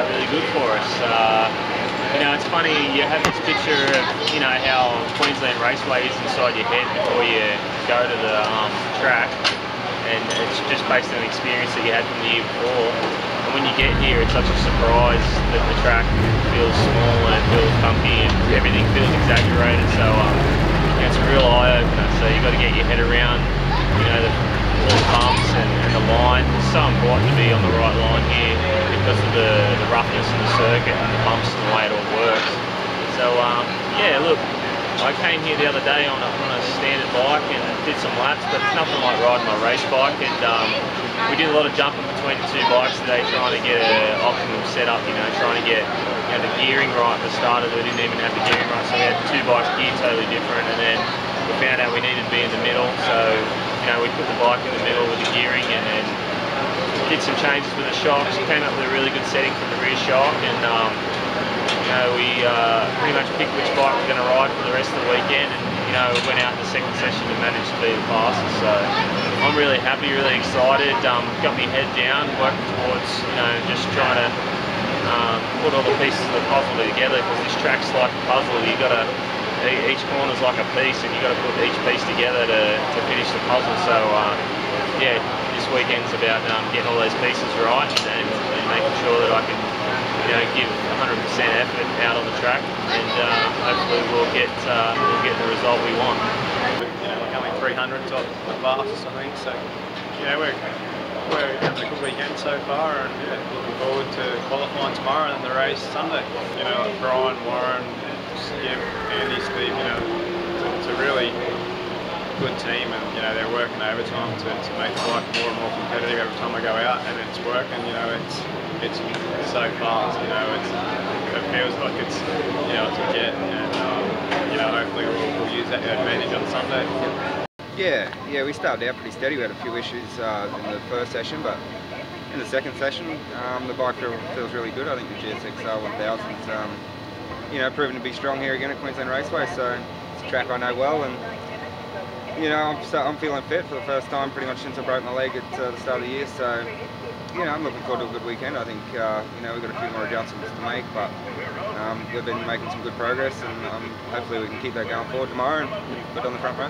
really good for us. You know, it's funny, you have this picture of, you know, how Queensland Raceway is inside your head before you go to the track, and it's just based on the experience that you had from the year before. And when you get here, it's such a surprise that the track feels small and it feels bumpy and everything feels exaggerated. So it's a real eye-opener. So you've got to get your head around, you know, all the bumps and the line. It's so important to be on the right line here because of the roughness of the circuit and the bumps and the way it all works. So yeah, look, I came here the other day on a standard bike and did some laps, but it's nothing like riding my race bike. And we did a lot of jumping between the two bikes today, trying to get an optimum setup. You know, trying to get, you know, the gearing right at the start of it. We didn't even have the gearing right, so we had two bikes geared totally different. And then we found out we needed to be in the middle, so you know, we put the bike in the middle with the gearing, and then did some changes with the shocks. Came up with a really good setting for the rear shock, and you know, we pretty much picked which bike we're going to ride for the rest of the weekend, and you know, went out in the second session and managed to be the fastest. So I'm really happy, really excited. Got my head down, working towards, you know, just trying to put all the pieces of the puzzle together, because this track's like a puzzle. You got to, each corner's like a piece, and you got to put each piece together to finish the puzzle. So yeah, this weekend's about getting all those pieces right and making sure that I can, you know, give 100% effort out on the track, and hopefully we'll get the result we want. You know, we're coming 300s off the fastest, I think. So yeah, we're having a good weekend so far, and yeah, looking forward to qualifying tomorrow and the race Sunday. You know, Brian, Warren, Skip, Andy, Steve. You know, it's a really good team, and you know, they're working overtime to make the bike more and more competitive every time I go out, and it's working. You know, it's so fast. You know, it feels like it's, you know, it's a jet, and you know, hopefully we'll use that advantage on Sunday. Yeah, we started out pretty steady. We had a few issues in the first session, but in the second session, the bike feels really good. I think the GSXR 1000's you know, proven to be strong here again at Queensland Raceway. So it's a track I know well, and you know, I'm feeling fit for the first time pretty much since I broke my leg at the start of the year. So you know, I'm looking forward to a good weekend. I think you know, we've got a few more adjustments to make, but we've been making some good progress, and hopefully we can keep that going forward tomorrow and put it on the front row.